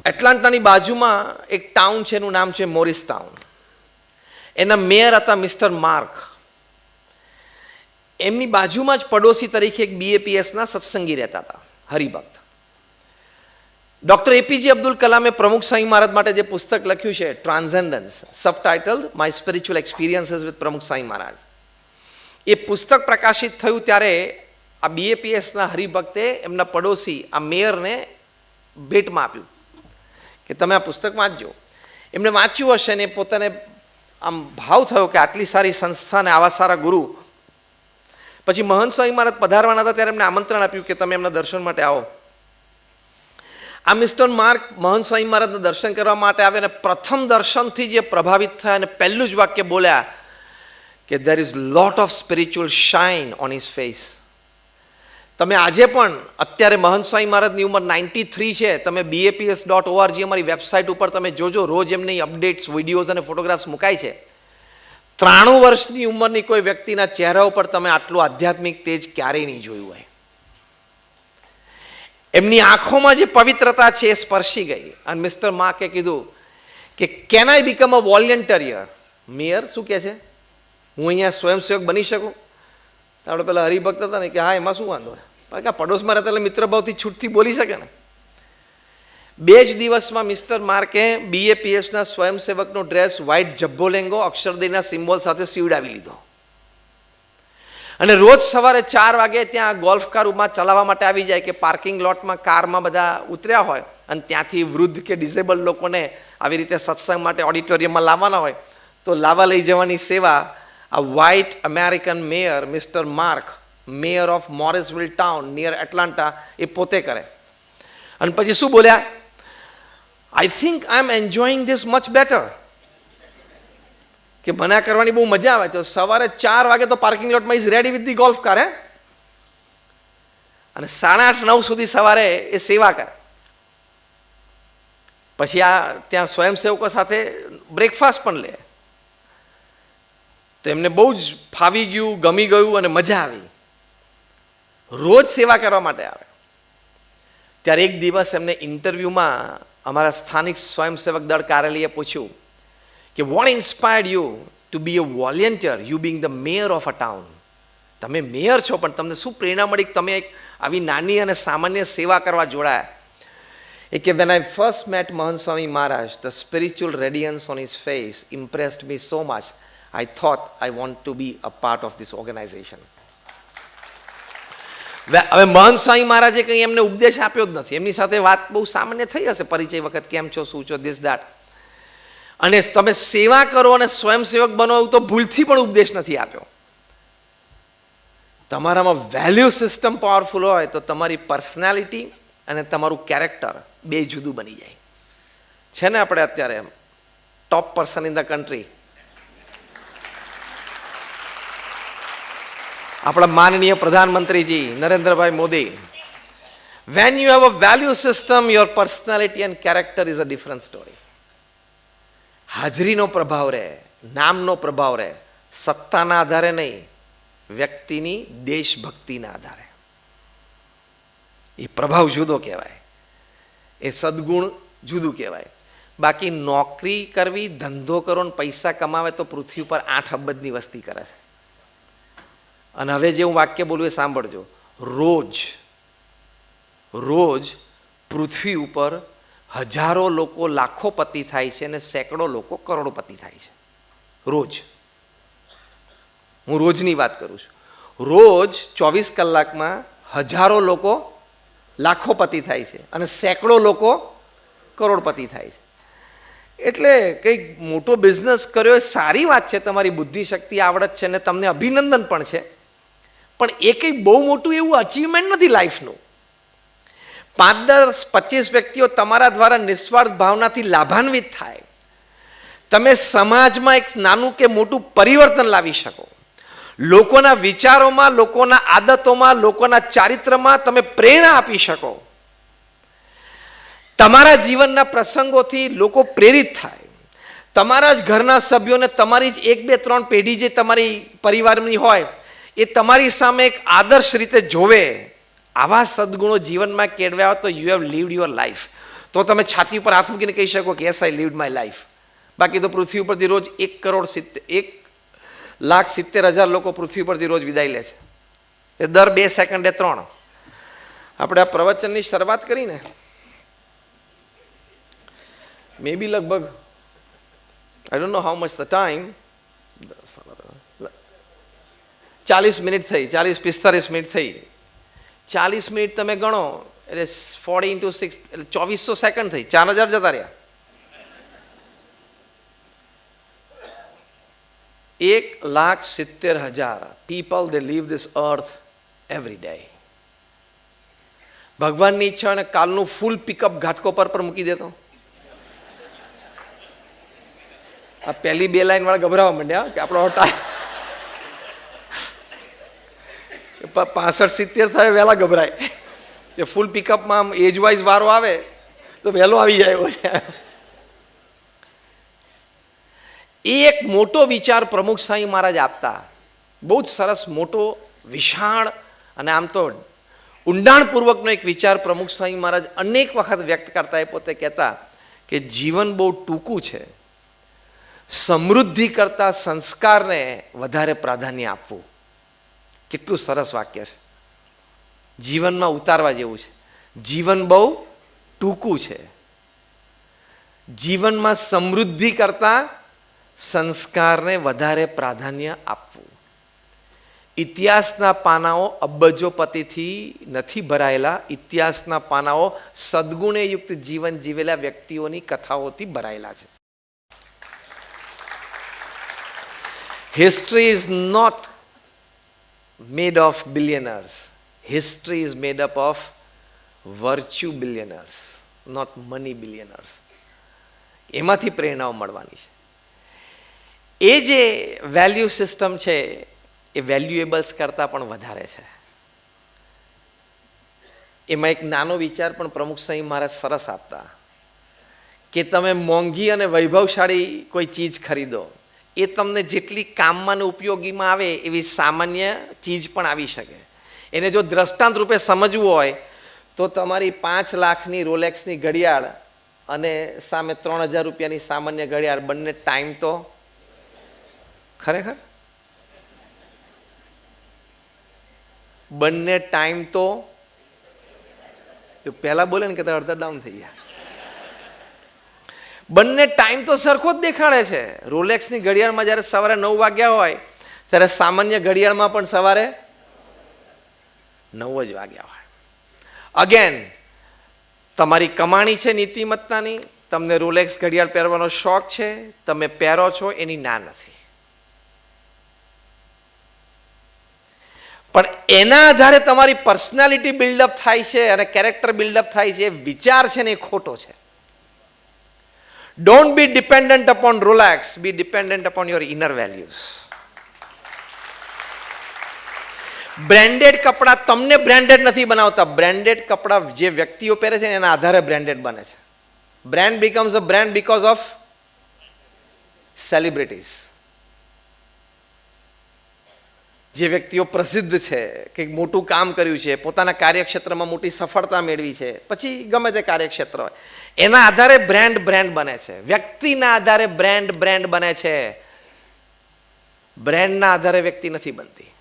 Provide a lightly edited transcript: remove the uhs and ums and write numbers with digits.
એટલાન્ટાની બાજુમાં એક ટાઉન છે, એનું નામ છે મોરિસ ટાઉન. એના મેયર હતા મિસ્ટર માર્ક. એમની બાજુમાં જ પડોશી તરીકે એક BAPSના સત્સંગી રહેતા હતા, હરિભક્ત. ડૉક્ટર APJ અબ્દુલ કલામે પ્રમુખ સ્વામી મહારાજ માટે જે પુસ્તક લખ્યું છે transcendence, subtitle my spiritual experiences with Pramukh Swami મહારાજ, એ પુસ્તક પ્રકાશિત થયું ત્યારે આ BAPSના હરિભક્તે એમના પડોશી આ મેયરને ભેટમાં આપ્યું કે તમે આ પુસ્તક વાંચજો. એમને વાંચ્યું હશે ને પોતાને આમ ભાવ થયો કે આટલી સારી સંસ્થાને આવા સારા ગુરુ. પછી મહંત સ્વામી મહારાજ પધારવાના હતા ત્યારે એમને આમંત્રણ આપ્યું કે તમે એમના દર્શન માટે આવો. આ મિસ્ટર માર્ક મહંત સ્વામી મહારાજના દર્શન કરવા માટે આવે અને પ્રથમ દર્શનથી જે પ્રભાવિત થયા અને પહેલું જ વાક્ય બોલ્યા કે there is lot of spiritual shine on his face. તમે આજે પણ અત્યારે મહંત સ્વામી મહારાજની ઉંમર 93 છે. તમે baps.org અમારી વેબસાઇટ ઉપર તમે જોજો, રોજ એમની અપડેટ્સ, વિડીયોઝ અને ફોટોગ્રાફ્સ મુકાય છે. 93 વર્ષની ઉંમરની કોઈ વ્યક્તિના ચહેરા ઉપર તમે આટલું આધ્યાત્મિક તેજ ક્યારેય નહીં જોયું હોય. એમની આંખોમાં જે પવિત્રતા છે એ સ્પર્શી ગઈ. અને મિસ્ટર માર્કે કીધું કે can I become a volunteer? Mayor શું કહે છે, હું અહીંયા સ્વયંસેવક બની શકું? તો આપણે પેલા હરિભક્ત હતા ને કે હા, એમાં શું વાંધો? કારણ કે પડોશમાં રહેતા એટલે મિત્રભાવથી છૂટથી બોલી શકે ને. 2 જ દિવસમાં મિસ્ટર માર્કે BAPSના સ્વયંસેવકનો ડ્રેસ, વ્હાઇટ જબ્બો લેંગો, અક્ષરદેના સિમ્બોલ સાથે સીવડાવી લીધો. અને રોજ સવારે 4 વાગે ત્યાં ગોલ્ફ કારમાં ચલાવવા માટે આવી જાય કે પાર્કિંગ લોટમાં કારમાં બધા ઉતર્યા હોય અને ત્યાંથી વૃદ્ધ કે ડિસેબલ લોકોને આવી રીતે સત્સંગ માટે ઓડિટોરિયમમાં લાવવાના હોય તો લાવવા લઈ જવાની સેવા આ white American mayor mister Mark, mayor of Morrisville town near Atlanta, એ પોતે કરે. અને પછી શું બોલ્યા? I think I am enjoying this much better. કે મને આ કરવાની બહુ મજા આવે. તો સવારે 4 વાગે તો પાર્કિંગ લોટમાં is ready with the golf car, અને 8:30-9 સુધી સવારે એ સેવા કરે. પછી આ ત્યાં સ્વયંસેવકો સાથે બ્રેકફાસ્ટ પણ લે. તો એમને બહુ જ ફાવી ગયું, ગમી ગયું અને મજા આવી. રોજ સેવા કરવા માટે આવે. ત્યારે એક દિવસ એમને ઇન્ટરવ્યૂમાં અમારા સ્થાનિક સ્વયંસેવક દળ કાર્યાલયે પૂછ્યું કે what inspired you to be a volunteer, you being the mayor of a town? તમે મેયર છો પણ તમને શું પ્રેરણા મળી તમે એક આવી નાની અને સામાન્ય સેવા કરવા જોડાયા? એ કે when I first met Mahant Swami Maharaj, the spiritual radiance on his face impressed me so much, I thought I want to be a part of this organization. હવે મહંત સ્વામી મહારાજે કંઈ એમને ઉપદેશ આપ્યો જ નથી. એમની સાથે વાત બહુ સામાન્ય થઈ હશે પરિચય વખત, કેમ છો, શું છો, ધીસ દેટ. અને તમે સેવા કરો અને સ્વયંસેવક બનો એવું તો ભૂલથી પણ ઉપદેશ નથી આપ્યો. તમારામાં વેલ્યુ સિસ્ટમ પાવરફુલ હોય તો તમારી પર્સનાલિટી અને તમારું કેરેક્ટર બે જુદું બની જાય છે ને. આપણે અત્યારે top person in the country આપણા માનનીય પ્રધાનમંત્રીજી Narendrabhai Modi. When you have a value system, your personality and character is a different story. હાજરીનો પ્રભાવ રહે, નામનો પ્રભાવ રહે, સત્તાના આધારે નહીં, વ્યક્તિની દેશભક્તિના આધારે. એ પ્રભાવ જુદો કહેવાય, એ સદગુણ જુદું કહેવાય. બાકી નોકરી કરવી, ધંધો કરો ને પૈસા કમાવે તો પૃથ્વી ઉપર 8 અબજની વસ્તી કરે છે. અને હવે જે હું વાક્ય બોલું એ સાંભળજો. રોજ પૃથ્વી ઉપર હજારો લોકો લાખોપતિ થાય છે અને સેંકડો લોકો કરોડોપતિ થાય છે. રોજ, હું રોજની વાત કરું છું. રોજ 24 કલાકમાં હજારો લોકો લાખોપતિ થાય છે અને સેંકડો લોકો કરોડપતિ થાય છે. એટલે કંઈક મોટો બિઝનેસ કર્યો એ સારી વાત છે, તમારી બુદ્ધિશક્તિ, આવડત છે ને તમને અભિનંદન પણ છે. પણ એ કંઈ બહુ મોટું એવું અચીવમેન્ટ નથી લાઈફનું. 5-10-25 વ્યક્તિઓ તમારા દ્વારા નિસ્વાર્થ ભાવનાથી લાભાન્વિત થાય, તમે સમાજમાં એક નાનું કે મોટું પરિવર્તન લાવી શકો. લોકોના વિચારોમાં, લોકોના આદતોમાં, લોકોના ચારિત્રમાં તમે પ્રેરણા આપી શકો. તમારા જીવનના પ્રસંગોથી લોકો પ્રેરિત થાય. તમારા જ ઘરના સભ્યોને, તમારી જ 1-2-3 પેઢી જે તમારી પરિવારની હોય એ તમારી સામે એક આદર્શ રીતે જોવે. આવા સદગુણો જીવનમાં કેળવ્યા હોય તો you have lived your life. તો તો તમે છાતી ઉપર હાથ મૂકીને કહી શકો કે yes I lived my life. બાકી તો પૃથ્વી ઉપરથી રોજ 1,70,000 લોકો પૃથ્વી પરથી રોજ વિદાય લે છે. એ દર 2 સેકન્ડે 3. આપણે આ પ્રવચનની શરૂઆત કરીને મે બી લગભગ I don't know how much the time 40 minute થઈ, 45 મિનિટ થઈ. 40 મિનિટ તમે ગણો એટલે 40 × 6 એટલે 2400 સેકન્ડ થઈ. 4000 જતા રહ્યા. 1,70,000 people they leave this earth every day. ભગવાનની ઈચ્છા અને કાલનું ફૂલ પિકઅપ ઘાટકોપર પર મૂકી દેતો. આ પહેલી 2 લાઈન વાળા ગભરાવા માંડ્યા કે આપણો ટાઈમ 65-70 થાય વહેલા ગભરાય કે ફૂલ પિકઅપમાં આમ એજ વાઇઝ વારો આવે તો વહેલો આવી જાય. એ એક મોટો વિચાર પ્રમુખ સાંઈ મહારાજ આપતા. બહુ જ સરસ મોટો વિશાળ અને આમ તો ઊંડાણપૂર્વકનો એક વિચાર પ્રમુખ સાંઈ મહારાજ અનેક વખત વ્યક્ત કરતા. એ પોતે કહેતા કે જીવન બહુ ટૂંકું છે, સમૃદ્ધિ કરતા સંસ્કારને વધારે પ્રાધાન્ય આપવું. કેટલું સરસ વાક્ય છે, જીવનમાં ઉતારવા જેવું છે. જીવન બહુ ટૂંકું છે, જીવનમાં સમૃદ્ધિ કરતા સંસ્કારને વધારે પ્રાધાન્ય આપવું. ઇતિહાસના પાનાઓ અબજોપતિથી નથી ભરાયેલા, ઇતિહાસના પાનાઓ સદગુણે યુક્ત જીવન જીવેલા વ્યક્તિઓની કથાઓથી ભરાયેલા છે. History is not made of billionaires. History is made up of virtue billionaires, not money billionaires. એમાંથી પ્રેરણાઓ મળવાની છે. એ જે વેલ્યુ સિસ્ટમ છે એ વેલ્યુએબલ્સ કરતાં પણ વધારે છે. એમાં એક નાનો વિચાર પણ પ્રમુખ સાંઈ મહારાજ સરસ આપતા કે તમે મોંઘી અને વૈભવશાળી કોઈ ચીજ ખરીદો, એ તમને જેટલી કામમાં અને ઉપયોગીમાં આવે એવી સામાન્ય ચીજ પણ આવી શકે. એને જો દ્રષ્ટાંત રૂપે સમજવું હોય તો તમારી 5 લાખની રોલેક્સની ઘડિયાળ અને સામે 3,000 રૂપિયાની સામાન્ય ઘડિયાળ, બંને ટાઈમ તો ખરેખર બંને ટાઈમ તો પહેલા બોલે ને કે અડધા ડાઉન થઈ ગયા. બંને ટાઈમ તો સરખો જ દેખાડે છે. રોલેક્સની ઘડિયાળમાં જ્યારે સવારે 9 વાગ્યા હોય ત્યારે સામાન્ય ઘડિયાળમાં પણ સવારે 9 જ વાગ્યા હોય. અગેન તમારી કમાણી છે નીતિમત્તાની, તમને રોલેક્સ ઘડિયાળ પહેરવાનો શોખ છે, તમે પહેરો છો, એની ના નથી. પણ એના આધારે તમારી પર્સનાલિટી બિલ્ડઅપ થાય છે અને કેરેક્ટર બિલ્ડઅપ થાય છે, એ વિચાર છે ને એ ખોટો છે. Don't be dependent upon Rolex, be dependent upon your inner values. Branded કપડાં તમને બ્રાન્ડેડ નથી બનાવતા. બ્રાન્ડેડ કપડાં જે વ્યક્તિઓ પહેરે છે એના આધારે બ્રાન્ડેડ બને છે. Brand becomes a brand because of celebrities. જે વ્યક્તિઓ પ્રસિદ્ધ છે, કંઈક મોટું કામ કર્યું છે, પોતાના કાર્યક્ષેત્રમાં મોટી સફળતા મેળવી છે, પછી ગમે તે કાર્યક્ષેત્ર હોય, એના આધારે બ્રાન્ડ બને છે. વ્યક્તિના આધારે બ્રાન્ડ બને છે. બ્રાન્ડના આધારે વ્યક્તિ નથી બનતી.